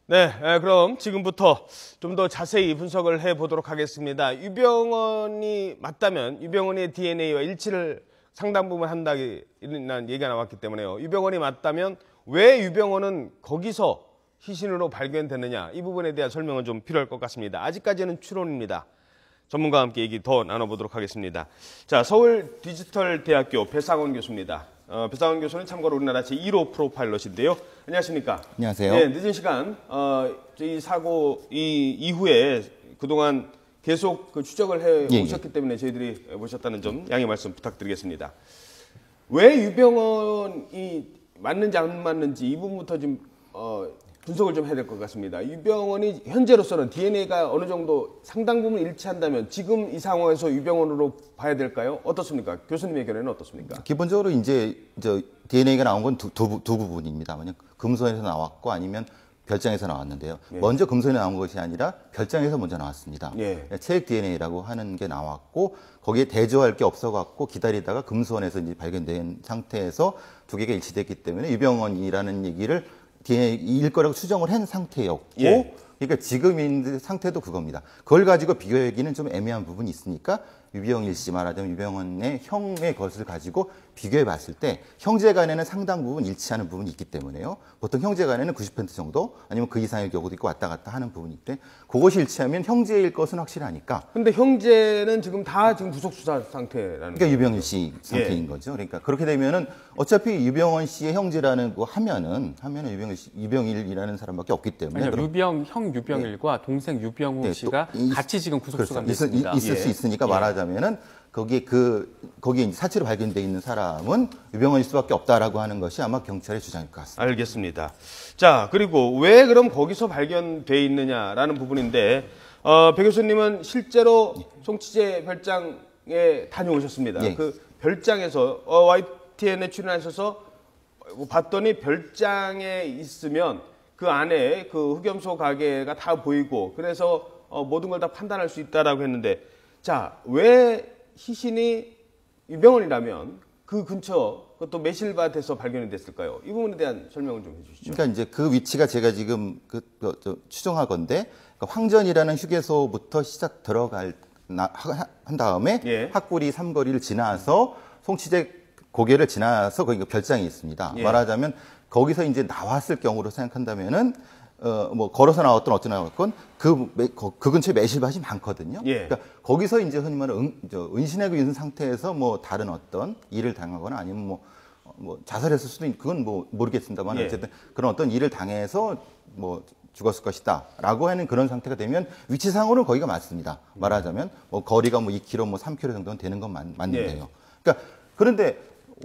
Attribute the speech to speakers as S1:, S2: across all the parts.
S1: 네, 그럼 지금부터 좀 더 자세히 분석을 해보도록 하겠습니다. 유병헌이 맞다면 유병헌의 DNA와 일치를 상당 부분 한다는 얘기가 나왔기 때문에요. 유병헌이 맞다면 왜 유병헌은 거기서 시신으로 발견됐느냐, 이 부분에 대한 설명은 좀 필요할 것 같습니다. 아직까지는 추론입니다. 전문가와 함께 얘기 더 나눠보도록 하겠습니다. 자, 서울 디지털대학교 배상원 교수입니다. 배상원 교수는 참고로 우리나라 제1호 프로파일럿인데요. 안녕하십니까?
S2: 안녕하세요.
S1: 네, 늦은 시간 이 사고 이후에 그동안 계속 추적을 해 오셨기 때문에 저희들이 모셨다는 점 양해 말씀 부탁드리겠습니다. 왜 유병헌이 맞는지 안 맞는지 이 부분부터 좀 분석을 좀 해야 될 것 같습니다. 유병헌이 현재로서는 DNA가 어느 정도 상당 부분 일치한다면 지금 이 상황에서 유병헌으로 봐야 될까요? 어떻습니까? 교수님의 견해는 어떻습니까?
S2: 기본적으로 이제 DNA가 나온 건 두 부분입니다. 만약 금손에서 나왔고 아니면 별장에서 나왔는데요.
S1: 예.
S2: 먼저 금손에 나온 것이 아니라 별장에서 먼저 나왔습니다.
S1: 예.
S2: 체액 DNA라고 하는 게 나왔고 거기에 대조할 게 없어갖고 기다리다가 금손에서 이제 발견된 상태에서 두 개가 일치됐기 때문에 유병헌이라는 얘기를 DNA일 거라고 추정을 한 상태였고,
S1: 예.
S2: 그러니까 지금 있는 상태도 그겁니다. 그걸 가지고 비교하기는 좀 애매한 부분이 있으니까 유병일 씨 말하자면 유병헌의 형의 것을 가지고 비교해 봤을 때 형제 간에는 상당 부분 일치하는 부분이 있기 때문에요. 보통 형제 간에는 90% 정도 아니면 그 이상의 경우도 있고 왔다 갔다 하는 부분이 있대. 그것이 일치하면 형제일 것은 확실하니까.
S1: 근데 형제는 지금 다 지금 구속 수사 상태라는
S2: 그러니까 유병일 씨 상태인 거죠. 그러니까 그렇게 되면은 어차피 유병헌 씨의 형제라는 거 하면은 유병일이라는 사람밖에 없기 때문에.
S3: 아니요, 형 유병일과 동생 유병우 씨가 같이 지금 구속 수감됐습니다.
S2: 있을 수 있으니까 말하자면은 거기에 사체로 발견돼 있는 사람은 유병헌일 수밖에 없다라고 하는 것이 아마 경찰의 주장일 것 같습니다.
S1: 알겠습니다. 자, 그리고 왜 그럼 거기서 발견돼 있느냐라는 부분인데 배 교수님은 실제로 송치제 별장에 다녀오셨습니다.
S2: 예.
S1: 그 별장에서 YTN에 출연하셔서 봤더니 별장에 있으면 그 안에 그 흑염소 가게가 다 보이고 그래서 모든 걸 다 판단할 수 있다라고 했는데, 자, 왜 시신이 유병헌이라면 그 근처 또 매실밭에서 발견이 됐을까요? 이 부분에 대한 설명을 좀 해주시죠.
S2: 그러니까 이제 그 위치가 제가 지금 추정하건데 그러니까 황전이라는 휴게소부터 한 다음에
S1: 예.
S2: 학구리 삼거리를 지나서 송치제 고개를 지나서 거기가 별장이 있습니다.
S1: 예.
S2: 말하자면 거기서 이제 나왔을 경우로 생각한다면은 뭐 걸어서 나왔던 어찌 나왔건 그 근처에 매실밭이 많거든요.
S1: 예.
S2: 그러니까 거기서 이제 흔히 말하는 은신하고 있는 상태에서 뭐 다른 어떤 일을 당하거나 아니면 뭐 자살했을 수도 그건 뭐 모르겠습니다만
S1: 예.
S2: 어쨌든 그런 어떤 일을 당해서 뭐 죽었을 것이다라고 하는 그런 상태가 되면 위치상으로는 거기가 맞습니다. 말하자면 뭐 거리가 뭐 2km, 뭐 3km 정도는 되는 건 맞는데요.
S1: 예.
S2: 그러니까 그런데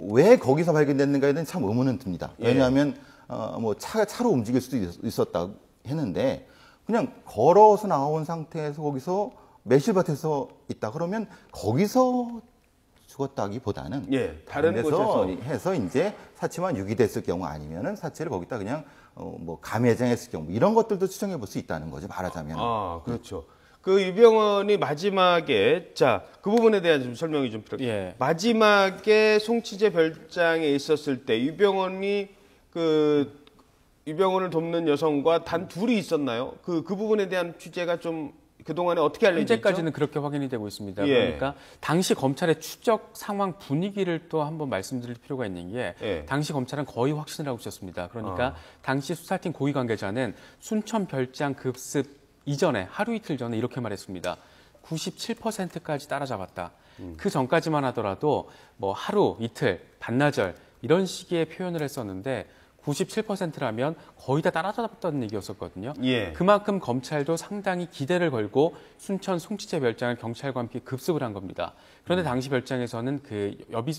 S2: 왜 거기서 발견됐는가에 대한 참 의문은 듭니다. 왜냐하면 뭐 차로 움직일 수도 있었다고 했는데 그냥 걸어서 나온 상태에서 거기서 매실밭에서 있다 그러면 거기서 죽었다기보다는
S1: 다른
S2: 데서
S1: 곳에서
S2: 해서 이제 사체만 유기됐을 경우 아니면은 사체를 거기다 그냥 뭐 감매장했을 경우 이런 것들도 추정해 볼 수 있다는 거죠. 말하자면.
S1: 아, 그렇죠. 그 유병헌이 마지막에 그 부분에 대한 좀 설명이 좀 필요해요.
S3: 예.
S1: 마지막에 송치제 별장에 있었을 때 유병헌을 돕는 여성과 단 둘이 있었나요? 그 부분에 대한 취재가 좀 그동안에 어떻게 알려졌죠?
S3: 현재까지는 그렇게 확인이 되고 있습니다.
S1: 예.
S3: 그러니까 당시 검찰의 추적 상황 분위기를 또 한번 말씀드릴 필요가 있는 게
S1: 예.
S3: 당시 검찰은 거의 확신을 하고 있었습니다. 그러니까 당시 수사팀 고위 관계자는 순천 별장 급습 이전에 하루 이틀 전에 이렇게 말했습니다. 97%까지 따라잡았다. 그 전까지만 하더라도 뭐 하루 이틀 반나절 이런 식의 표현을 했었는데 97%라면 거의 다 따라잡았다는 얘기였었거든요.
S1: 예.
S3: 그만큼 검찰도 상당히 기대를 걸고 순천 송치제 별장을 경찰과 함께 급습을 한 겁니다. 그런데 당시 별장에서는 그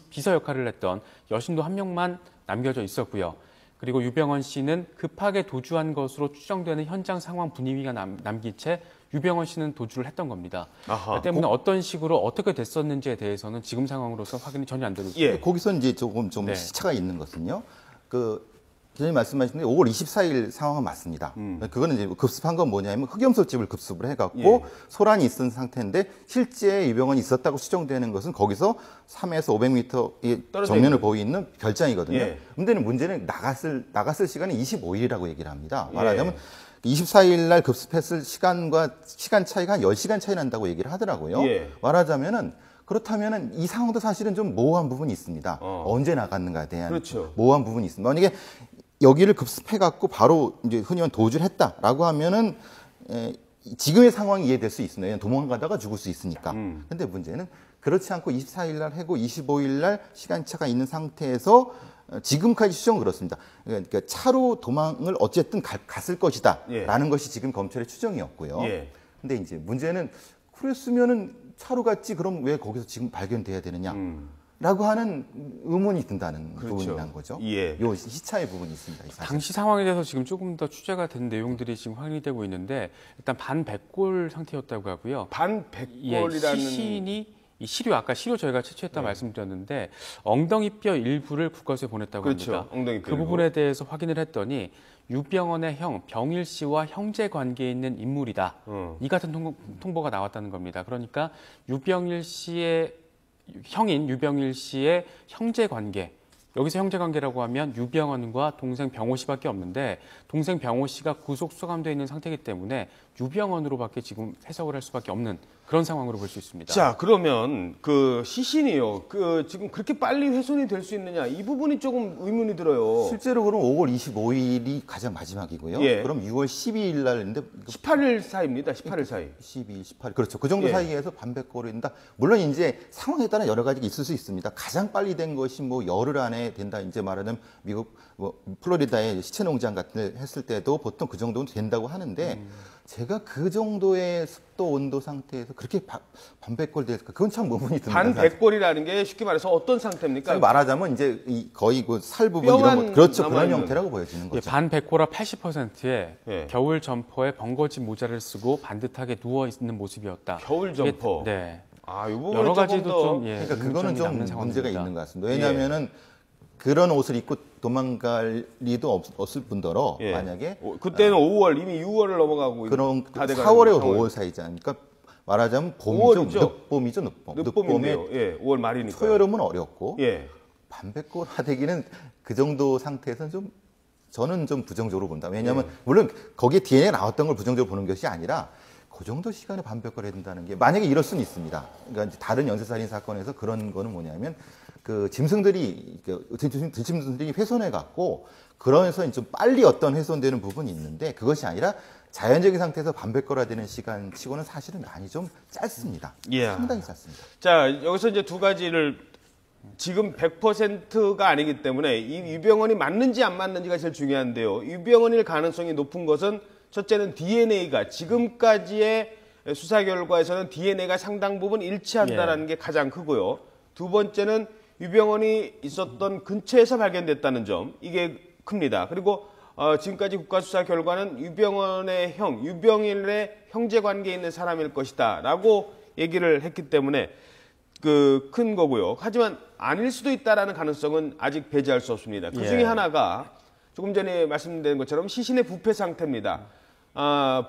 S3: 비서 역할을 했던 여신도 한 명만 남겨져 있었고요. 그리고 유병헌 씨는 급하게 도주한 것으로 추정되는 현장 상황 분위기가 남긴 채 유병헌 씨는 도주를 했던 겁니다. 그 때문에 어떤 식으로 어떻게 됐었는지에 대해서는 지금 상황으로서 확인이 전혀 안 되고 있습니다.
S2: 예. 거기서 이제 조금 시차가 있는 것은요. 기자님 말씀하신 데 5월 24일 상황은 맞습니다. 그거는 이제 급습한 건 뭐냐면 흑염소집을 급습을 해갖고 소란이 있은 상태인데 실제 유병헌이 있었다고 추정되는 것은 거기서 3에서 500m 정면을 보이는 별장이거든요. 문제는 나갔을 시간이 25일이라고 얘기를 합니다. 말하자면 24일 날 급습했을 시간 차이가 한 10시간 차이 난다고 얘기를 하더라고요.
S1: 예.
S2: 말하자면은 그렇다면은 이 상황도 사실은 좀 모호한 부분이 있습니다. 언제 나갔는가에 대한
S1: 그렇죠.
S2: 모호한 부분이 있습니다. 만약에 여기를 급습해 갖고 바로 이제 흔히 말하는 도주를 했다라고 하면은 지금의 상황이 이해될 수 있습니다. 왜냐하면 도망가다가 죽을 수 있으니까. 근데 문제는 그렇지 않고 24일 날 하고 25일 날 시간차가 있는 상태에서 지금까지 추정은 그렇습니다. 그러니까 차로 도망을 어쨌든 갔을 것이다라는 것이 지금 검찰의 추정이었고요.
S1: 예.
S2: 근데 이제 문제는 그랬으면은 차로 갔지 그럼 왜 거기서 지금 발견돼야 되느냐? 라고 하는 의문이 든다는 부분이란 거죠.
S1: 예.
S2: 요 시차의 부분이 있습니다. 이 사실.
S3: 당시 상황에 대해서 지금 조금 더 취재가 된 내용들이 지금 확인이 되고 있는데 일단 반백골 상태였다고 하고요.
S1: 반백골이라는
S3: 시신이 이 시료 아까 시료 저희가 채취했다 말씀드렸는데 엉덩이 뼈 일부를 국과수에 보냈다고
S1: 그렇죠.
S3: 합니다.
S1: 엉덩이 뼈
S3: 그
S1: 일부.
S3: 부분에 대해서 확인을 했더니 유병헌의 형 병일 씨와 형제 관계에 있는 인물이다. 이 같은 통보가 나왔다는 겁니다. 그러니까 유병일 씨의 형인 유병일 씨의 형제 관계. 여기서 형제 관계라고 하면 유병헌과 동생 병호 씨밖에 없는데 동생 병호 씨가 구속 수감되어 있는 상태이기 때문에 유병헌으로밖에 지금 해석을 할 수밖에 없는 그런 상황으로 볼 수 있습니다.
S1: 자, 그러면 그 시신이요. 그 지금 그렇게 빨리 훼손이 될 수 있느냐? 이 부분이 조금 의문이 들어요.
S2: 실제로 그럼 5월 25일이 가장 마지막이고요.
S1: 예.
S2: 그럼 6월 12일 날인데
S1: 18일 사이입니다. 18일 사이.
S2: 12, 18 그렇죠. 그 정도
S1: 예.
S2: 사이에서 반백골이 된다. 물론 이제 상황에 따라 여러 가지가 있을 수 있습니다. 가장 빨리 된 것이 뭐 열흘 안에 된다. 이제 말하는 미국 플로리다의 시체 농장 같은 데 했을 때도 보통 그 정도는 된다고 하는데 제가 그 정도의 습도 온도 상태에서 그렇게 반백골 될까? 그건 참 의문이 듭니다.
S1: 반백골이라는 게 쉽게 말해서 어떤 상태입니까?
S2: 말하자면 이제 거의 그 살 부분
S1: 뼈만
S2: 이런 거 그렇죠. 그런
S1: 남아있는.
S2: 형태라고 보여지는 거죠.
S3: 반백호라 80%에
S1: 예.
S3: 겨울 점퍼에 벙거진 모자를 쓰고 반듯하게 누워 있는 모습이었다.
S1: 겨울 점퍼.
S3: 이게, 네.
S1: 아, 이 부분은
S3: 여러
S1: 조금
S3: 가지도
S1: 더
S3: 좀 예,
S2: 그러니까 그거는
S3: 의문점이
S2: 좀
S3: 남는
S2: 문제가
S3: 상황입니다.
S2: 있는 것 같습니다. 왜냐하면은 그런 옷을 입고 도망갈 리도 없을 뿐더러
S1: 예.
S2: 만약에
S1: 그때는 5월 이미 6월을 넘어가고
S2: 그런
S1: 다 돼가는
S2: 4월에
S1: 상황.
S2: 5월 사이지 않습니까? 말하자면 봄이죠.
S1: 5월이죠.
S2: 늦봄이죠. 늦봄.
S1: 늦봄인데요. 예, 5월 말이니까.
S2: 초여름은 어렵고
S1: 예.
S2: 반백골 하대기는 그 정도 상태에서는 좀 저는 좀 부정적으로 본다. 왜냐하면
S1: 예.
S2: 물론 거기에 DNA가 나왔던 걸 부정적으로 보는 것이 아니라 그 정도 시간에 반백골 해야 된다는 게 만약에 이럴 수는 있습니다. 그러니까 이제 다른 연쇄살인 사건에서 그런 거는 뭐냐면 그 짐승들이 들짐승들이 훼손해 갖고 그러면서 좀 빨리 어떤 훼손되는 부분이 있는데 그것이 아니라 자연적인 상태에서 반백골화되는 시간치고는 사실은 많이 좀 짧습니다.
S1: 예.
S2: 상당히 짧습니다.
S1: 자, 여기서 이제 두 가지를 지금 100%가 아니기 때문에 이 유병헌이 맞는지 안 맞는지가 제일 중요한데요. 유병헌일 가능성이 높은 것은 첫째는 DNA가 지금까지의 수사 결과에서는 DNA가 상당 부분 일치한다라는 게 가장 크고요. 두 번째는 유병헌이 있었던 근처에서 발견됐다는 점, 이게 큽니다. 그리고 지금까지 국가수사 결과는 유병헌의 형, 유병일의 형제 관계에 있는 사람일 것이다 라고 얘기를 했기 때문에 큰 거고요. 하지만 아닐 수도 있다라는 가능성은 아직 배제할 수 없습니다. 그 중에 하나가 조금 전에 말씀드린 것처럼 시신의 부패 상태입니다.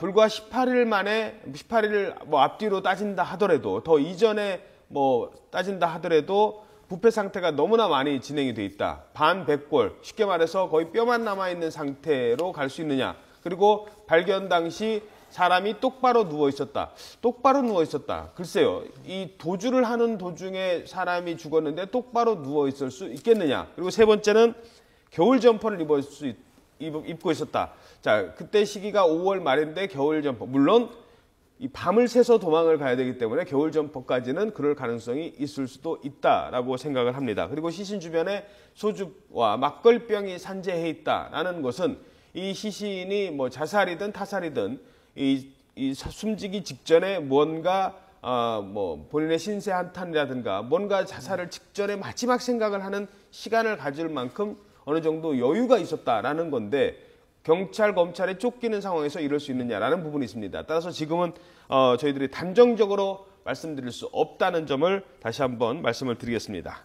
S1: 불과 18일 만에 18일 뭐 앞뒤로 따진다 하더라도 더 이전에 뭐 따진다 하더라도 부패 상태가 너무나 많이 진행이 돼 있다. 반백골, 쉽게 말해서 거의 뼈만 남아있는 상태로 갈 수 있느냐. 그리고 발견 당시 사람이 똑바로 누워 있었다. 똑바로 누워 있었다. 글쎄요. 이 도주를 하는 도중에 사람이 죽었는데 똑바로 누워 있을 수 있겠느냐. 그리고 세 번째는 겨울 점퍼를 입고 있었다. 자, 그때 시기가 5월 말인데 겨울 점퍼. 물론 이 밤을 새서 도망을 가야 되기 때문에 겨울 점퍼까지는 그럴 가능성이 있을 수도 있다라고 생각을 합니다. 그리고 시신 주변에 소주와 막걸병이 산재해 있다라는 것은 이 시신이 뭐 자살이든 타살이든 이 숨지기 직전에 뭔가 뭐 본인의 신세 한탄이라든가 뭔가 자살을 직전에 마지막 생각을 하는 시간을 가질 만큼 어느 정도 여유가 있었다라는 건데 경찰, 검찰에 쫓기는 상황에서 이럴 수 있느냐라는 부분이 있습니다. 따라서 지금은 저희들이 단정적으로 말씀드릴 수 없다는 점을 다시 한번 말씀을 드리겠습니다.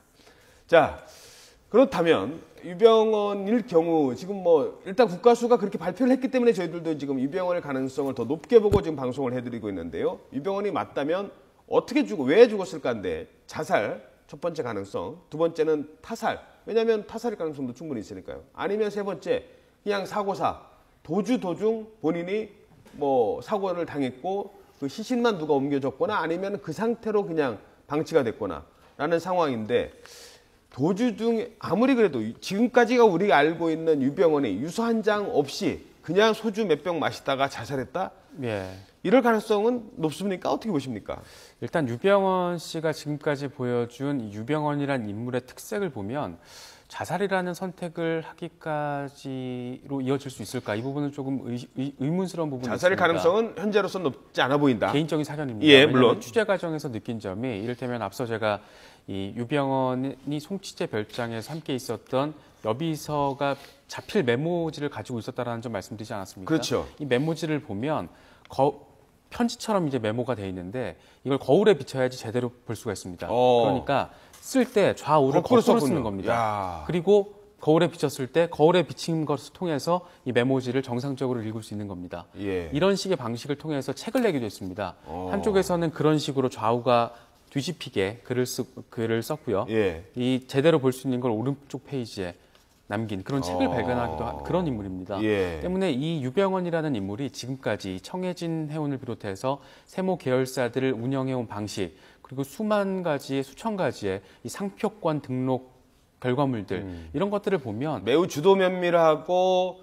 S1: 자, 그렇다면 유병헌일 경우 지금 뭐 일단 국가수가 그렇게 발표를 했기 때문에 저희들도 지금 유병헌의 가능성을 더 높게 보고 지금 방송을 해드리고 있는데요. 유병헌이 맞다면 어떻게 왜 죽었을까인데 자살 첫 번째 가능성, 두 번째는 타살. 왜냐하면 타살일 가능성도 충분히 있으니까요. 아니면 세 번째 그냥 사고사, 도주 도중 본인이 뭐 사고를 당했고 그 시신만 누가 옮겨줬거나 아니면 그 상태로 그냥 방치가 됐거나라는 상황인데 도주 중 아무리 그래도 지금까지가 우리가 알고 있는 유병헌이 유서 한 장 없이 그냥 소주 몇 병 마시다가 자살했다?
S3: 예.
S1: 이럴 가능성은 높습니까? 어떻게 보십니까?
S3: 일단 유병헌 씨가 지금까지 보여준 이 유병헌이란 인물의 특색을 보면 자살이라는 선택을 하기까지로 이어질 수 있을까? 이 부분은 조금 의문스러운 부분이
S1: 자살의
S3: 있습니다.
S1: 가능성은 현재로서는 높지 않아 보인다.
S3: 개인적인 사견입니다.
S1: 예,
S3: 왜냐하면
S1: 물론.
S3: 취재 과정에서 느낀 점이 이를테면 앞서 제가 이 유병헌이 송치제 별장에서 함께 있었던 여비서가 자필 메모지를 가지고 있었다라는 점 말씀드리지 않았습니까?
S1: 그렇죠.
S3: 이 메모지를 보면 편지처럼 이제 메모가 돼 있는데 이걸 거울에 비춰야지 제대로 볼 수가 있습니다. 그러니까 쓸 때 좌우를 거꾸로 쓰는 겁니다.
S1: 야.
S3: 그리고 거울에 비쳤을 때 거울에 비친 것을 통해서 이 메모지를 정상적으로 읽을 수 있는 겁니다.
S1: 예.
S3: 이런 식의 방식을 통해서 책을 내기도 했습니다. 한쪽에서는 그런 식으로 좌우가 뒤집히게 글을 썼고요.
S1: 예.
S3: 이 제대로 볼 수 있는 걸 오른쪽 페이지에 남긴 그런 책을 발견하기도 한 그런 인물입니다.
S1: 예.
S3: 때문에 이 유병헌이라는 인물이 지금까지 청해진 해운을 비롯해서 세모 계열사들을 운영해온 방식 그리고 수천 가지의 이 상표권 등록 결과물들 이런 것들을 보면
S1: 매우 주도 면밀하고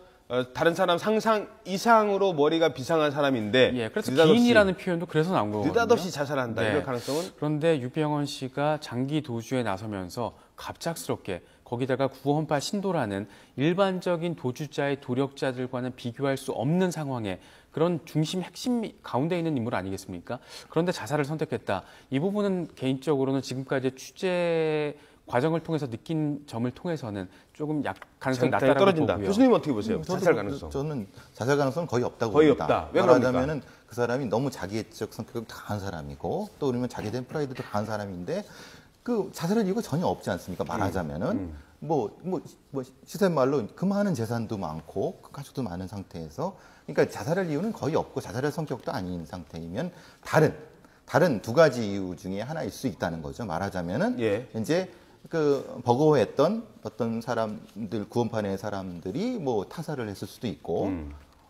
S1: 다른 사람 상상 이상으로 머리가 비상한 사람인데
S3: 예, 그래서
S1: 느닷없이-
S3: 기인이라는 표현도 그래서 나온 거거든요.
S1: 느닷없이 자살한다.
S3: 네.
S1: 이럴 가능성은
S3: 그런데 유병헌 씨가 장기 도주에 나서면서 갑작스럽게 거기다가 구원파 신도라는 일반적인 도주자의 도력자들과는 비교할 수 없는 상황에 그런 중심 핵심 가운데 있는 인물 아니겠습니까? 그런데 자살을 선택했다. 이 부분은 개인적으로는 지금까지 취재 과정을 통해서 느낀 점을 통해서는 조금 가능성이 낮다라고
S1: 떨어진다.
S3: 보고요.
S1: 교수님 어떻게 보세요?
S2: 저도
S1: 자살 가능성.
S2: 저는 자살 가능성은 거의 없다고
S1: 거의
S2: 봅니다.
S1: 없다. 왜 그럽니까?
S2: 말하자면은 그 사람이 너무 자기애적 성격이 강한 사람이고 또 그러면 자기에 대한 프라이드도 강한 사람인데 그 자살할 이유가 전혀 없지 않습니까? 말하자면은 뭐 시세 말로 그 많은 재산도 많고 그 가족도 많은 상태에서 그러니까 자살할 이유는 거의 없고 자살할 성격도 아닌 상태이면 다른 두 가지 이유 중에 하나일 수 있다는 거죠. 말하자면은
S1: 예.
S2: 이제 그 버거워했던 어떤 사람들 구원파 내 사람들이 뭐 타살을 했을 수도 있고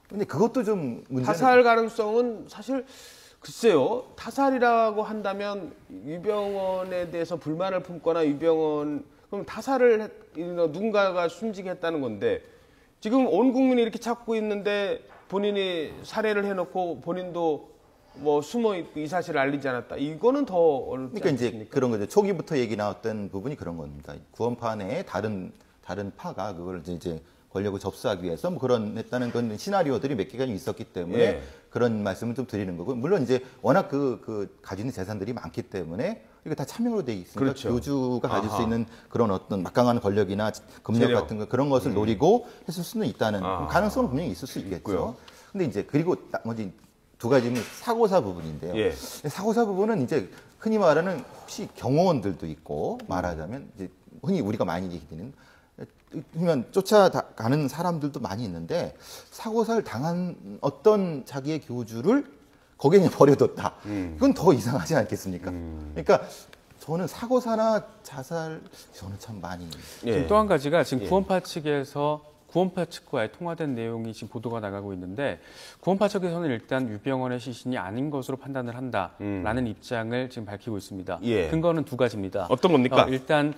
S2: 근데 그것도 좀 문제는
S1: 타살 가능성은 사실 글쎄요. 타살이라고 한다면 유병헌에 대해서 불만을 품거나 그럼 타살을 누군가가 숨지게 했다는 건데 지금 온 국민이 이렇게 찾고 있는데 본인이 살해를 해놓고 본인도 뭐 숨어 있고 이 사실을 알리지 않았다. 이거는 더 어렵지
S2: 그러니까 이제
S1: 않습니까?
S2: 그런 거죠. 초기부터 얘기 나왔던 부분이 그런 겁니다. 구원파 내에 다른 파가 그걸 이제 권력을 접수하기 위해서 뭐 그런 했다는 건 시나리오들이 몇 개가 있었기 때문에
S1: 예.
S2: 그런 말씀을 좀 드리는 거고 물론 이제 워낙 그 가지고 있는 재산들이 많기 때문에 이게 다 차명으로 돼 있으니까
S1: 그렇죠.
S2: 교주가 가질
S1: 아하.
S2: 수 있는 그런 어떤 막강한 권력이나 금력
S1: 재력.
S2: 같은 거 그런 것을 노리고 했을 수는 있다는
S1: 아하.
S2: 가능성은 분명히 있을 수 있겠죠.
S1: 있고요.
S2: 근데 이제 그리고 나머지 두 가지는 사고사 부분인데요.
S1: 예.
S2: 사고사 부분은 이제 흔히 말하는 혹시 경호원들도 있고 말하자면 이제 흔히 우리가 많이 얘기되는 그러면 쫓아가는 사람들도 많이 있는데 사고사를 당한 어떤 자기의 교주를 거기에 그냥 버려뒀다. 이건 더 이상하지 않겠습니까? 그러니까 저는 사고사나 자살 저는 참 많이
S1: 예.
S3: 또 한 가지가 지금
S1: 예.
S3: 구원파 측과의 통화된 내용이 지금 보도가 나가고 있는데 구원파 측에서는 일단 유병헌의 시신이 아닌 것으로 판단을 한다라는 입장을 지금 밝히고 있습니다.
S1: 예.
S3: 근거는 두 가지입니다.
S1: 어떤 겁니까?
S3: 일단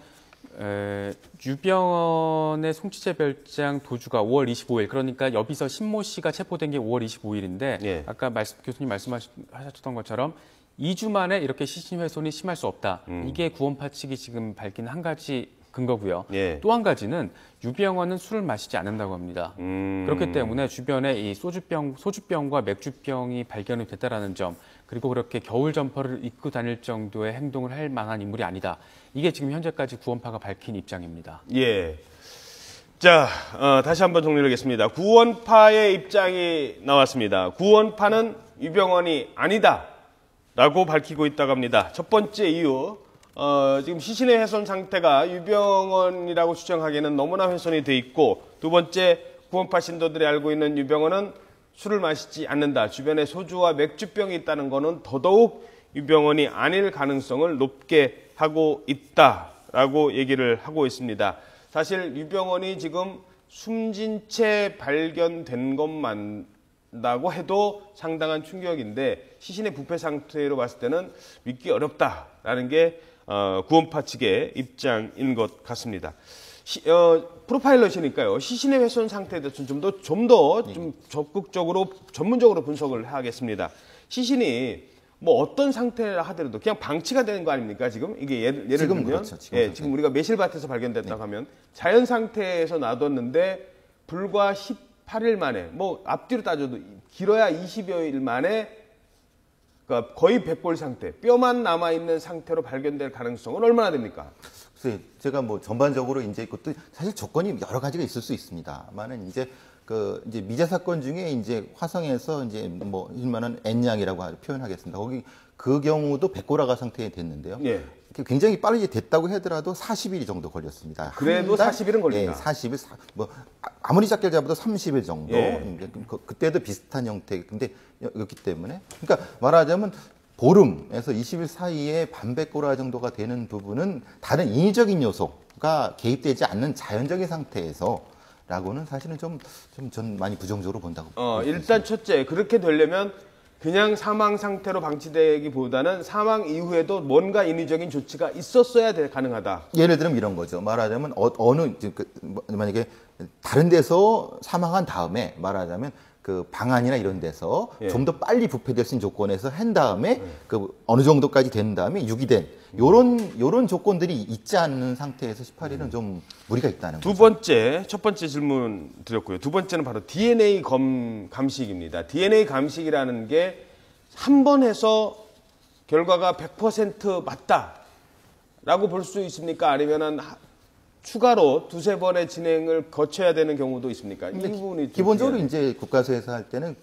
S3: 유병헌의 송치제 별장 도주가 5월 25일 그러니까 여비서 신모 씨가 체포된 게 5월 25일인데
S1: 예.
S3: 아까 교수님 말씀하셨던 것처럼 2주 만에 이렇게 시신 훼손이 심할 수 없다. 이게 구원파 측이 지금 밝힌 한 가지 근거고요.
S1: 예.
S3: 또 한 가지는 유병헌은 술을 마시지 않는다고 합니다. 그렇기 때문에 주변에 이 소주병과 맥주병이 발견이 됐다라는 점, 그리고 그렇게 겨울 점퍼를 입고 다닐 정도의 행동을 할 만한 인물이 아니다. 이게 지금 현재까지 구원파가 밝힌 입장입니다.
S1: 예. 자, 다시 한번 정리하겠습니다. 구원파의 입장이 나왔습니다. 구원파는 유병헌이 아니다라고 밝히고 있다고 합니다. 첫 번째 이유, 지금 시신의 훼손 상태가 유병헌이라고 추정하기에는 너무나 훼손이 돼 있고, 두 번째 구원파 신도들이 알고 있는 유병헌은 술을 마시지 않는다. 주변에 소주와 맥주병이 있다는 것은 더더욱 유병헌이 아닐 가능성을 높게 하고 있다라고 얘기를 하고 있습니다. 사실 유병헌이 지금 숨진 채 발견된 것만다고 해도 상당한 충격인데 시신의 부패 상태로 봤을 때는 믿기 어렵다라는 게 구원파 측의 입장인 것 같습니다. 프로파일러시니까요. 시신의 훼손 상태에 대해서 좀 더 적극적으로 전문적으로 분석을 하겠습니다. 시신이 뭐 어떤 상태라 하더라도 그냥 방치가 되는 거 아닙니까? 지금 이게 예를
S2: 지금
S1: 들면
S2: 그렇죠.
S1: 지금 우리가 매실밭에서 발견됐다고 하면 자연 상태에서 놔뒀는데 불과 18일 만에 뭐 앞뒤로 따져도 길어야 20여일 만에 그러니까 거의 백골 상태, 뼈만 남아 있는 상태로 발견될 가능성은 얼마나 됩니까?
S2: 글쎄, 제가 뭐 전반적으로 이제 그것도 사실 조건이 여러 가지가 있을 수 있습니다만은 이제 이제 미제 사건 중에 이제 화성에서 이제 뭐 일만한 N양이라고 표현하겠습니다. 거기 그 경우도 백골화가 상태에 됐는데요.
S1: 예.
S2: 굉장히 빠르게 됐다고 하더라도 40일 정도 걸렸습니다.
S1: 그래도 40일은 걸린다.
S2: 예, 40일, 뭐 아무리 작게 잡아도 30일 정도.
S1: 예.
S2: 그때도 비슷한 형태인데 였기 때문에, 그러니까 말하자면 보름에서 20일 사이에 반백골화 정도가 되는 부분은 다른 인위적인 요소가 개입되지 않는 자연적인 상태에서라고는 사실은 전 많이 부정적으로 본다고.
S1: 일단 첫째 그렇게 되려면 그냥 사망 상태로 방치되기보다는 사망 이후에도 뭔가 인위적인 조치가 있었어야 가능하다.
S2: 예를 들면 이런 거죠. 말하자면 만약에 다른 데서 사망한 다음에 말하자면 그 방안이나 이런 데서
S1: 예.
S2: 좀 더 빨리 부패될 수 있는 조건에서 한 다음에 그 어느 정도까지 된 다음에 유기된 요런 조건들이 있지 않는 상태에서 18일은 좀 무리가 있다는 거죠.
S1: 첫 번째 질문 드렸고요. 두 번째는 바로 DNA 감식입니다. DNA 감식이라는 게 한 번 해서 결과가 100% 맞다라고 볼 수 있습니까? 아니면은 추가로 두세 번의 진행을 거쳐야 되는 경우도 있습니까? 이 부분이
S2: 기본적으로 이제 국가수에서 할 때는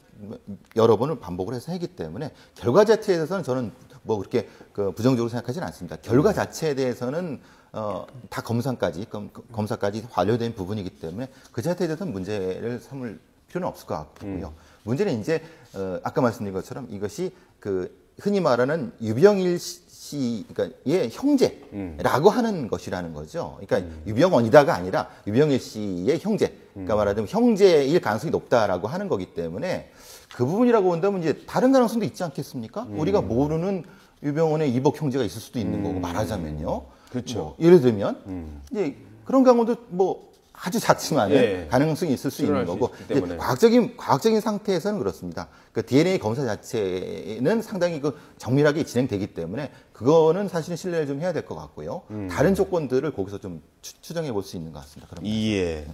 S2: 여러 번을 반복을 해서 하기 때문에 결과 자체에 대해서는 저는 뭐 그렇게 부정적으로 생각하지는 않습니다. 결과 자체에 대해서는 다 검사까지 완료된 부분이기 때문에 그 자체에 대해서는 문제를 삼을 필요는 없을 것 같고요. 문제는 이제 아까 말씀드린 것처럼 이것이 흔히 말하는 유병일 씨의 형제라고 하는 것이라는 거죠. 그러니까 유병원이다가 아니라 유병일 씨의 형제. 그러니까 말하자면 형제일 가능성이 높다라고 하는 거기 때문에 그 부분이라고 본다면 이제 다른 가능성도 있지 않겠습니까? 우리가 모르는 유병원의 이복 형제가 있을 수도 있는 거고 말하자면요.
S1: 그렇죠.
S2: 뭐 예를 들면 이제 그런 경우도 뭐 아주 작지만
S1: 예.
S2: 가능성이 있을 수 있는 거고 이제 과학적인 상태에서는 그렇습니다. 그 DNA 검사 자체는 상당히 정밀하게 진행되기 때문에 그거는 사실은 신뢰를 좀 해야 될 것 같고요. 다른 조건들을 거기서 좀 추정해 볼 수 있는 것 같습니다. 그럼.
S1: 예.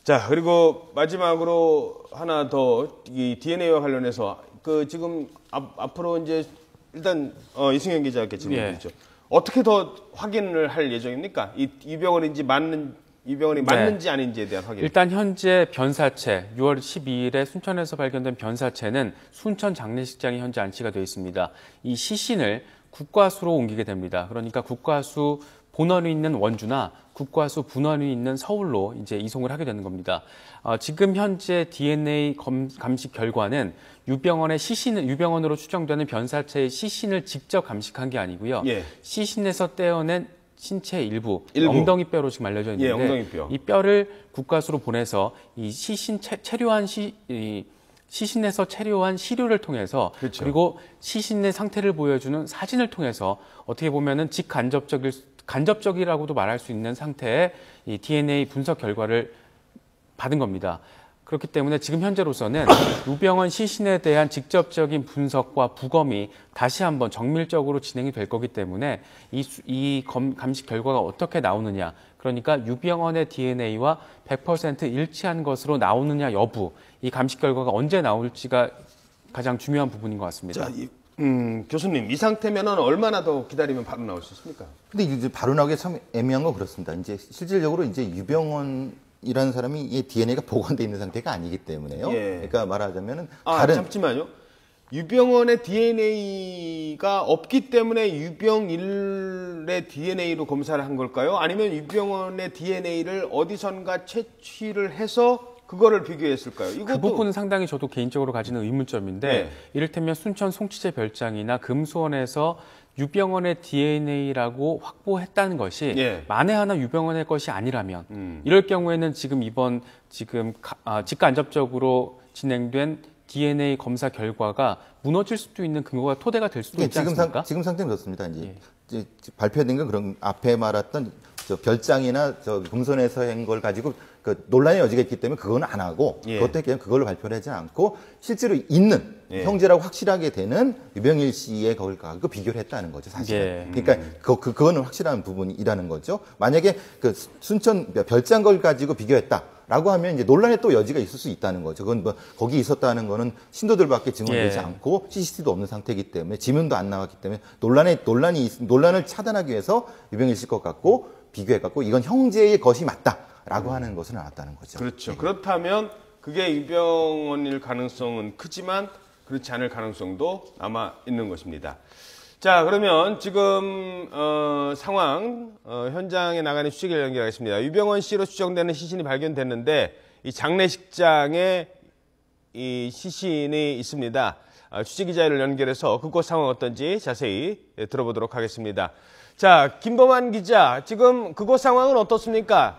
S1: 자, 그리고 마지막으로 하나 더 이 DNA와 관련해서 지금 앞으로 이제 일단 이승현 기자께 질문 드리죠. 어떻게 더 확인을 할 예정입니까? 이 유병원이 맞는지 아닌지에 대한 확인.
S3: 일단 현재 변사체, 6월 12일에 순천에서 발견된 변사체는 순천 장례식장에 현재 안치가 되어 있습니다. 이 시신을 국과수로 옮기게 됩니다. 그러니까 국과수 본원이 있는 원주나 국과수 분원이 있는 서울로 이제 이송을 하게 되는 겁니다. 지금 현재 DNA 감식 결과는 유병원으로 추정되는 변사체의 시신을 직접 감식한 게 아니고요.
S1: 예.
S3: 시신에서 떼어낸 신체 일부. 엉덩이뼈로 지금 알려져 있는데
S1: 예, 엉덩이뼈.
S3: 이 뼈를 국과수로 보내서 이 시신에서 체류한 시료를 통해서
S1: 그렇죠.
S3: 그리고 시신의 상태를 보여주는 사진을 통해서 어떻게 보면은 간접적이라고도 말할 수 있는 상태의 이 DNA 분석 결과를 받은 겁니다. 그렇기 때문에 지금 현재로서는 유병원 시신에 대한 직접적인 분석과 부검이 다시 한번 정밀적으로 진행이 될 거기 때문에 이 감식 결과가 어떻게 나오느냐, 그러니까 유병원의 DNA와 100% 일치한 것으로 나오느냐 여부, 이 감식 결과가 언제 나올지가 가장 중요한 부분인 것 같습니다.
S1: 자, 교수님, 이 상태면은 얼마나 더 기다리면 바로 나올 수 있습니까?
S2: 근데 이제 바로 나오기 참 애매한 건 그렇습니다. 이제 실질적으로 이제 유병원이라는 사람이 이 DNA가 보관돼 있는 상태가 아니기 때문에요.
S1: 예.
S2: 그러니까 말하자면은 다른
S1: 잠시만요. 유병원의 DNA가 없기 때문에 유병일의 DNA로 검사를 한 걸까요? 아니면 유병원의 DNA를 어디선가 채취를 해서 그거를 비교했을까요?
S3: 그 부분은 상당히 저도 개인적으로 가지는 의문점인데
S1: 네.
S3: 이를테면 순천 송치제 별장이나 금수원에서 유병원의 DNA라고 확보했다는 것이
S1: 예.
S3: 만에 하나 유병원의 것이 아니라면 이럴 경우에는 지금 직간접적으로 진행된 DNA 검사 결과가 무너질 수도 있는 근거가 토대가 될 수도 있지 않습니까?
S2: 지금 상태는 그렇습니다. 이제 발표된 건 그런 앞에 말했던 별장이나 금손에서 한 걸 가지고 그 논란의 여지가 있기 때문에 그거는 안 하고
S1: 예.
S2: 그것도 그냥 그걸로 발표를 하지 않고 실제로 있는
S1: 예.
S2: 형제라고 확실하게 되는 유병일 씨의 거를 가지고 비교를 했다는 거죠, 사실은.
S3: 예.
S2: 그러니까 그거는 확실한 부분이라는 거죠. 만약에 그 순천 별장 걸 가지고 비교했다라고 하면 이제 논란의 또 여지가 있을 수 있다는 거죠. 그건 뭐 거기 있었다는 거는 신도들밖에 증언되지
S3: 예.
S2: 않고 CCTV도 없는 상태이기 때문에 지문도 안 나왔기 때문에 논란을 차단하기 위해서 유병일 씨 것 같고 비교해갖고 이건 형제의 것이 맞다라고 하는 것은 나왔다는 거죠.
S1: 그렇죠. 그렇다면 그게 유병원일 가능성은 크지만 그렇지 않을 가능성도 남아 있는 것입니다. 자, 그러면 지금 상황 현장에 나가는 취재기를 연결하겠습니다. 유병원 씨로 추정되는 시신이 발견됐는데 이 장례식장에 이 시신이 있습니다. 취재기자를 연결해서 그곳 상황 어떤지 자세히 들어보도록 하겠습니다. 자, 김범한 기자, 지금 그곳 상황은 어떻습니까?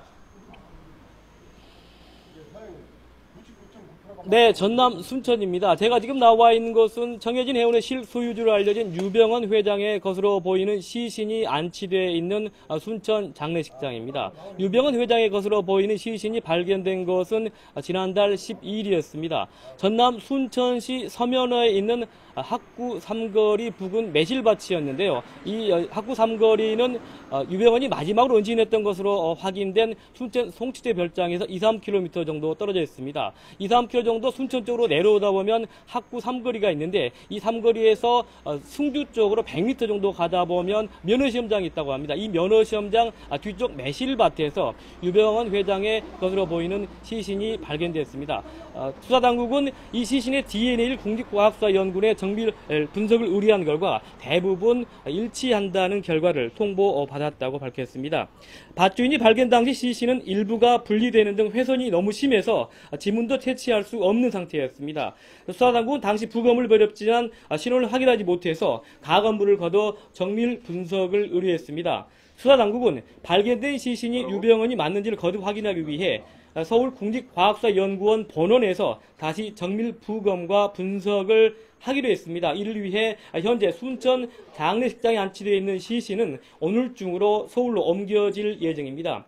S4: 네, 전남 순천입니다. 제가 지금 나와 있는 곳은 정해진 해운의 실소유주로 알려진 유병원 회장의 것으로 보이는 시신이 안치되어 있는 순천 장례식장입니다. 유병원 회장의 것으로 보이는 시신이 발견된 것은 지난달 12일이었습니다. 전남 순천시 서면어에 있는 학구 삼거리 부근 매실밭이었는데요. 이 학구 삼거리는 유병원이 마지막으로 은신했던 것으로 확인된 순천 송치대 별장에서 2-3km 정도 떨어져 있습니다. 2-3km 정도 순천 쪽으로 내려오다 보면 학구 삼거리가 있는데 이 삼거리에서 승주 쪽으로 100m 정도 가다 보면 면허시험장이 있다고 합니다. 이 면허시험장 뒤쪽 매실밭에서 유병원 회장의 것으로 보이는 시신이 발견됐습니다. 수사당국은 이 시신의 DNA를 국립과학수사연구원에 정밀 분석을 의뢰한 결과 대부분 일치한다는 결과를 통보받았다고 밝혔습니다. 밭주인이 발견 당시 시신은 일부가 분리되는 등 훼손이 너무 심해서 지문도 채취할 수 없는 상태였습니다. 수사당국은 당시 부검을 벌였지만 신원을 확인하지 못해서 가건부를 거둬 정밀 분석을 의뢰했습니다. 수사당국은 발견된 시신이 유병원이 맞는지를 거듭 확인하기 위해 서울국립과학수사연구원 본원에서 다시 정밀 부검과 분석을 하기로 했습니다. 이를 위해 현재 순천 장례식장에 안치되어 있는 시신은 오늘 중으로 서울로 옮겨질 예정입니다.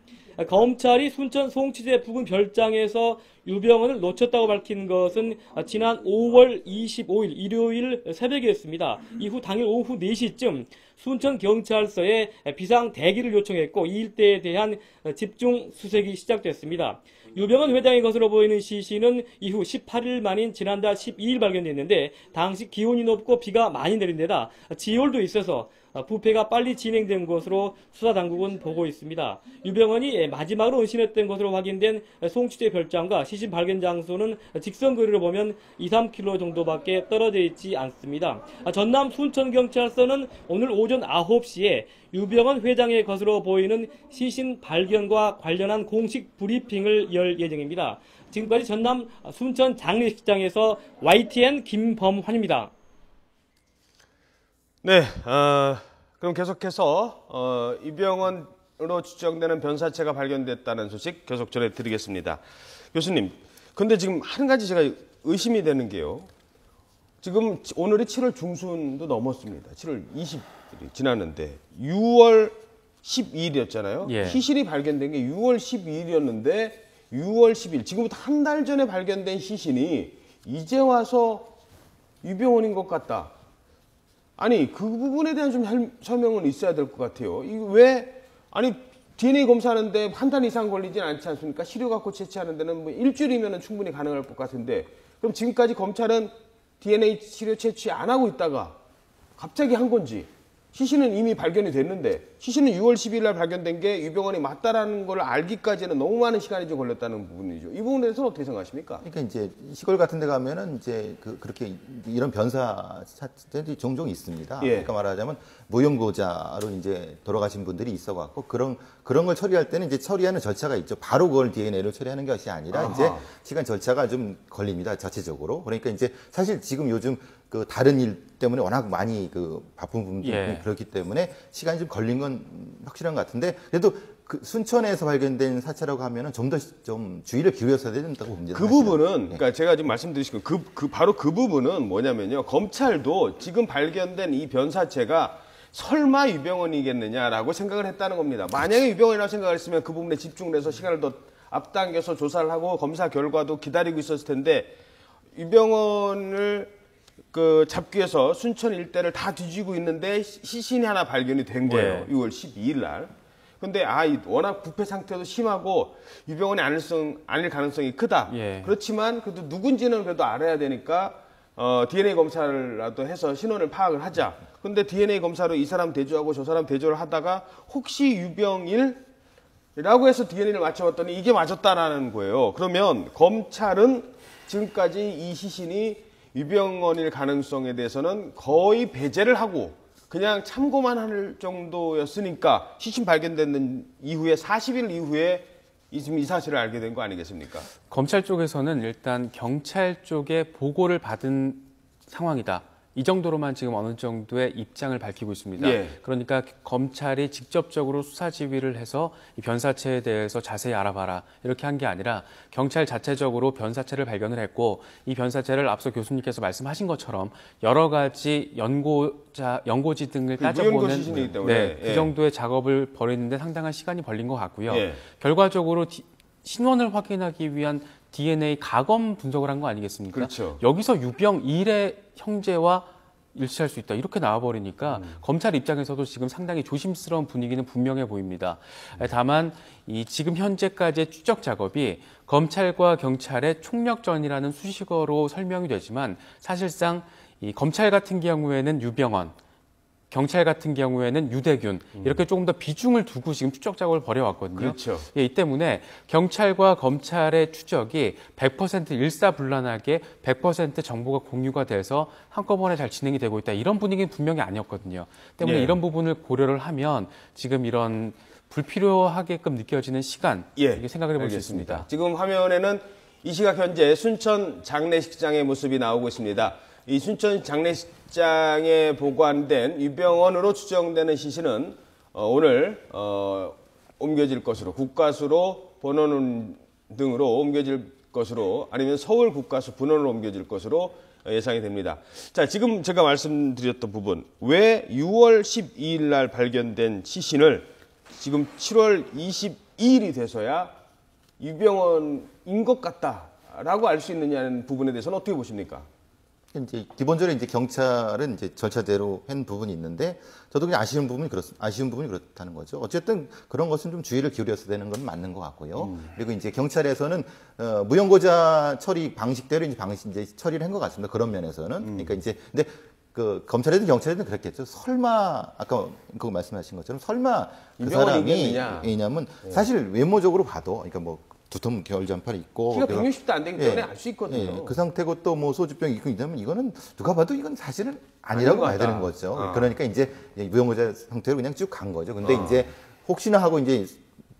S4: 검찰이 순천 송치대 부근 별장에서 유병원을 놓쳤다고 밝힌 것은 지난 5월 25일 일요일 새벽이었습니다. 이후 당일 오후 4시쯤 순천경찰서에 비상 대기를 요청했고 이 일대에 대한 집중 수색이 시작됐습니다. 유병원 회장의 것으로 보이는 시신은 이후 18일 만인 지난달 12일 발견됐는데 당시 기온이 높고 비가 많이 내린 데다 지열도 있어서 부패가 빨리 진행된 것으로 수사당국은 보고 있습니다. 유병원이 마지막으로 은신했던 것으로 확인된 송치대 별장과 시신 발견 장소는 직선거리로 보면 2-3km 정도밖에 떨어져 있지 않습니다. 전남 순천경찰서는 오늘 오전 9시에 유병원 회장의 것으로 보이는 시신 발견과 관련한 공식 브리핑을 열 예정입니다. 지금까지 전남 순천 장례식장에서 YTN 김범환입니다.
S1: 네, 그럼 계속해서 유병원으로 추정되는 변사체가 발견됐다는 소식 계속 전해드리겠습니다. 교수님, 근데 지금 한 가지 제가 의심이 되는 게요. 지금 오늘이 7월 중순도 넘었습니다. 7월 20일이 지났는데 6월 12일이었잖아요.
S3: 예.
S1: 시신이 발견된 게 6월 12일이었는데 6월 10일, 지금부터 한 달 전에 발견된 시신이 이제 와서 유병원인 것 같다. 아니, 그 부분에 대한 좀 설명은 있어야 될 것 같아요. 이거 왜, 아니, DNA 검사하는데 한 달 이상 걸리진 않지 않습니까? 시료 갖고 채취하는 데는 뭐 일주일이면 충분히 가능할 것 같은데, 그럼 지금까지 검찰은 DNA 시료 채취 안 하고 있다가 갑자기 한 건지, 시신은 이미 발견이 됐는데, 시신은 6월 10일 날 발견된 게 유병원이 맞다라는 걸 알기까지는 너무 많은 시간이 좀 걸렸다는 부분이죠. 이 부분에 대해서 어떻게 생각하십니까?
S2: 그러니까 이제 시골 같은 데 가면은 이제 그렇게 이런 변사들이 종종 있습니다.
S1: 예.
S2: 그러니까 말하자면 무용고자로 이제 돌아가신 분들이 있어 갖고 그런 걸 처리할 때는 이제 처리하는 절차가 있죠. 바로 그걸 DNA로 처리하는 것이 아니라
S1: 아하.
S2: 이제 시간 절차가 좀 걸립니다. 자체적으로. 그러니까 이제 사실 지금 요즘 그 다른 일 때문에 워낙 많이 그 바쁜 분들이
S3: 예.
S2: 그렇기 때문에 시간이 좀 걸린 건 확실한 것 같은데 그래도 그 순천에서 발견된 사체라고 하면은 좀 더 좀 주의를 기울여서야 된다고 봅니다.
S1: 그 부분은 그러니까 제가 지금 말씀드리신 바로 그 부분은 뭐냐면요. 검찰도 지금 발견된 이 변사체가 설마 유병헌이겠느냐라고 생각을 했다는 겁니다. 만약에 유병헌이라고 생각을 했으면 그 부분에 집중을 해서 시간을 더 앞당겨서 조사를 하고 검사 결과도 기다리고 있었을 텐데 유병헌을 그 잡기 위해서 순천 일대를 다 뒤지고 있는데 시신이 하나 발견이 된 거예요.
S3: 네.
S1: 6월 12일 날. 근데 워낙 부패 상태도 심하고 유병헌이 아닐 가능성이 크다.
S3: 예.
S1: 그렇지만 그래도 누군지는 그래도 알아야 되니까 DNA 검사라도 해서 신원을 파악을 하자. 근데 DNA 검사로 이 사람 대조하고 저 사람 대조를 하다가 혹시 유병일이라고 해서 DNA를 맞춰봤더니 이게 맞았다라는 거예요. 그러면 검찰은 지금까지 이 시신이 유병헌일 가능성에 대해서는 거의 배제를 하고 그냥 참고만 할 정도였으니까 시신 발견된 이후에 40일 이후에 지금 이 사실을 알게 된 거 아니겠습니까?
S3: 검찰 쪽에서는 일단 경찰 쪽에 보고를 받은 상황이다. 이 정도로만 지금 어느 정도의 입장을 밝히고 있습니다.
S1: 예.
S3: 그러니까 검찰이 직접적으로 수사 지휘를 해서 이 변사체에 대해서 자세히 알아봐라 이렇게 한 게 아니라 경찰 자체적으로 변사체를 발견을 했고 이 변사체를 앞서 교수님께서 말씀하신 것처럼 여러 가지 연고지 등을
S1: 무연고
S3: 따져보는
S1: 시신이기 때문에.
S3: 네,
S1: 예.
S3: 그 정도의 작업을 벌이는데 상당한 시간이 걸린 것 같고요.
S1: 예.
S3: 결과적으로 신원을 확인하기 위한 DNA 가검 분석을 한 거 아니겠습니까?
S1: 그렇죠.
S3: 여기서 유병일의 형제와 일치할 수 있다. 이렇게 나와버리니까 검찰 입장에서도 지금 상당히 조심스러운 분위기는 분명해 보입니다. 다만 이 지금 현재까지의 추적 작업이 검찰과 경찰의 총력전이라는 수식어로 설명이 되지만 사실상 이 검찰 같은 경우에는 유병헌, 경찰 같은 경우에는 유대균 이렇게 조금 더 비중을 두고 지금 추적 작업을 벌여왔거든요.
S1: 그렇죠.
S3: 예, 이 때문에 경찰과 검찰의 추적이 100% 일사불란하게 100% 정보가 공유가 돼서 한꺼번에 잘 진행이 되고 있다. 이런 분위기는 분명히 아니었거든요. 때문에
S1: 예.
S3: 이런 부분을 고려를 하면 지금 이런 불필요하게끔 느껴지는 시간 이게 생각을 해볼 수
S1: 알겠습니다.
S3: 있습니다.
S1: 지금 화면에는 이 시각 현재 순천 장례식장의 모습이 나오고 있습니다. 이 순천 장례식장에 보관된 유병헌으로 추정되는 시신은 오늘 옮겨질 것으로 국가수로 번원 등으로 옮겨질 것으로 아니면 서울 국가수 분원으로 옮겨질 것으로 예상이 됩니다. 자, 지금 제가 말씀드렸던 부분 왜 6월 12일 날 발견된 시신을 지금 7월 22일이 돼서야 유병헌인 것 같다라고 알 수 있느냐는 부분에 대해서는 어떻게 보십니까?
S2: 이제 기본적으로 이제 경찰은 이제 절차대로 한 부분이 있는데 저도 그냥 아쉬운 부분이 그렇다는 거죠. 어쨌든 그런 것은 좀 주의를 기울여서 되는 건 맞는 것 같고요. 그리고 이제 경찰에서는 무연고자 처리 방식대로 이제 처리를 한 것 같습니다. 그런 면에서는 그러니까 이제 근데 그 검찰이든 경찰이든 그랬겠죠. 설마 아까 그거 말씀하신 것처럼 설마 그 사람이 왜냐면 사실 외모적으로 봐도 그러니까 뭐 두툼 겨울잠팔이 있고
S1: 키가 160도 안 되기 때문에 알 수 있거든요.
S2: 그 상태고 또 뭐 소주병 있고 이러면 이거는 누가 봐도 이건 사실은 아니라고 봐야 되는 거죠. 그러니까 이제 무용고자 상태로 그냥 쭉 간 거죠. 근데 이제 혹시나 하고 이제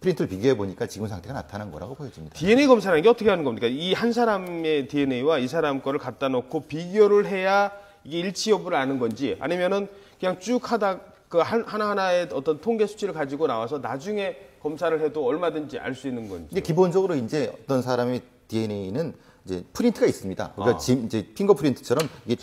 S2: 프린트를 비교해 보니까 지금 상태가 나타난 거라고 보여집니다.
S1: DNA 검사라는 게 어떻게 하는 겁니까? 이 한 사람의 DNA와 이 사람 거를 갖다 놓고 비교를 해야 이게 일치 여부를 아는 건지 아니면은 그냥 쭉 하다 그 하나하나의 어떤 통계 수치를 가지고 나와서 나중에 검사를 해도 얼마든지 알 수 있는 건지.
S2: 이제 기본적으로 이제 어떤 사람의 DNA는 이제 프린트가 있습니다. 그러니까 이제 핑거 프린트처럼 이게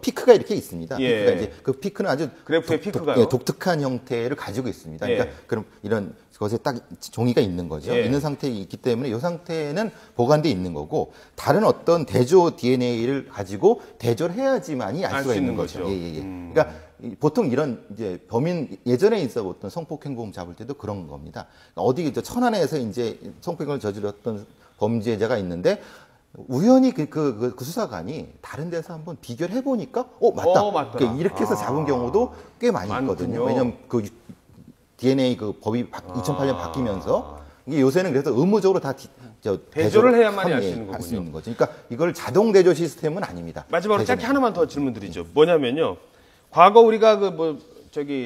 S2: 피크가 이렇게 있습니다.
S1: 예.
S2: 피크가 이제 그 피크는 아주
S1: 그래프의 피크가요?
S2: 독특한 형태를 가지고 있습니다.
S1: 예.
S2: 그러니까 그럼 이런 것에 딱 종이가 있는 거죠.
S1: 예.
S2: 있는 상태에 있기 때문에 이 상태는 보관돼 있는 거고 다른 어떤 대조 DNA를 가지고 대조를 해야지만이 알 수가 있는 거죠. 그러니까 보통 이런 이제 범인 예전에 있었던 성폭행범 잡을 때도 그런 겁니다. 어디 천안에서 이제 성폭행을 저질렀던 범죄자가 있는데 우연히 그 수사관이 다른 데서 한번 비교를 해보니까 맞다. 그러니까 이렇게 해서 잡은 경우도 꽤 많이 있거든요. 왜냐하면 그 DNA 그 법이 2008년 바뀌면서 이게 요새는 그래서 의무적으로 다
S1: 대조를 해야만이 알 수 있는
S2: 할 수
S1: 거군요.
S2: 있는 거죠. 그러니까 이걸 자동 대조 시스템은 아닙니다.
S1: 마지막으로 짧게 하나만 더 질문드리죠. 뭐냐면요. 과거 우리가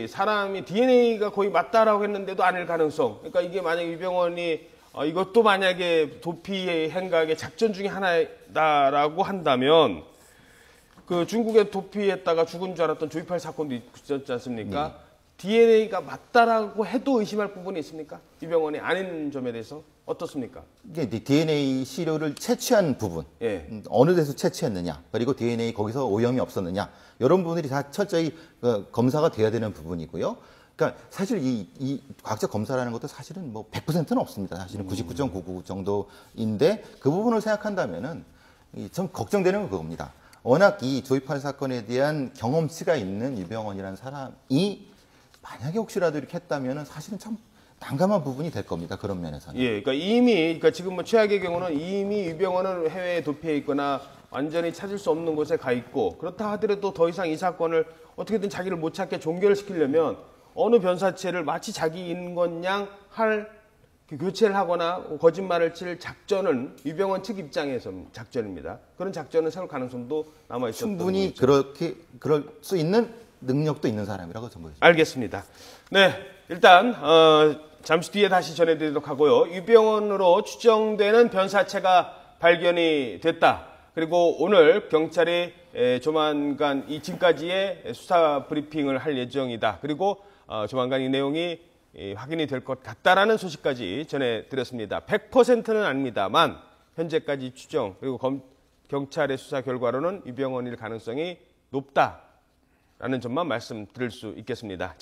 S1: 사람이 DNA가 거의 맞다라고 했는데도 아닐 가능성. 그러니까 이게 만약 유병헌이 이것도 만약에 도피 행각의 작전 중에 하나다라고 한다면 그 중국에 도피했다가 죽은 줄 알았던 조이팔 사건도 있었지 않습니까? DNA가 맞다라고 해도 의심할 부분이 있습니까? 유병원이 아닌 점에 대해서 어떻습니까?
S2: 이게 DNA 시료를 채취한 부분,
S1: 예.
S2: 어느 데서 채취했느냐, 그리고 DNA 거기서 오염이 없었느냐, 이런 부분들이 다 철저히 검사가 돼야 되는 부분이고요. 그러니까 사실 이 과학적 검사라는 것도 사실은 뭐 100%는 없습니다. 사실은 99.99 정도인데 그 부분을 생각한다면은 좀 걱정되는 건 그겁니다. 워낙 이 조이팔 사건에 대한 경험치가 있는 유병원이라는 사람이 만약에 혹시라도 이렇게 했다면은 사실은 참 난감한 부분이 될 겁니다. 그런 면에서는.
S1: 예, 그러니까 지금 뭐 최악의 경우는 이미 유병원은 해외에 도피해 있거나 완전히 찾을 수 없는 곳에 가 있고 그렇다 하더라도 더 이상 이 사건을 어떻게든 자기를 못 찾게 종결시키려면 어느 변사체를 마치 자기인 것 양 교체를 하거나 거짓말을 칠 작전은 유병원 측 입장에서 작전입니다. 그런 작전을 세울 가능성도 남아 있었던
S2: 충분히
S1: 부분이죠.
S2: 그럴 수 있는 능력도 있는 사람이라고 저는 보여집니다.
S1: 알겠습니다. 네, 일단 잠시 뒤에 다시 전해드리도록 하고요. 유병원으로 추정되는 변사체가 발견이 됐다. 그리고 오늘 경찰이 조만간 이 지금까지의 수사 브리핑을 할 예정이다. 그리고 조만간 이 내용이 확인이 될 것 같다라는 소식까지 전해드렸습니다. 100%는 아닙니다만 현재까지 추정 그리고 경찰의 수사 결과로는 유병원일 가능성이 높다라는 점만 말씀드릴 수 있겠습니다. 자,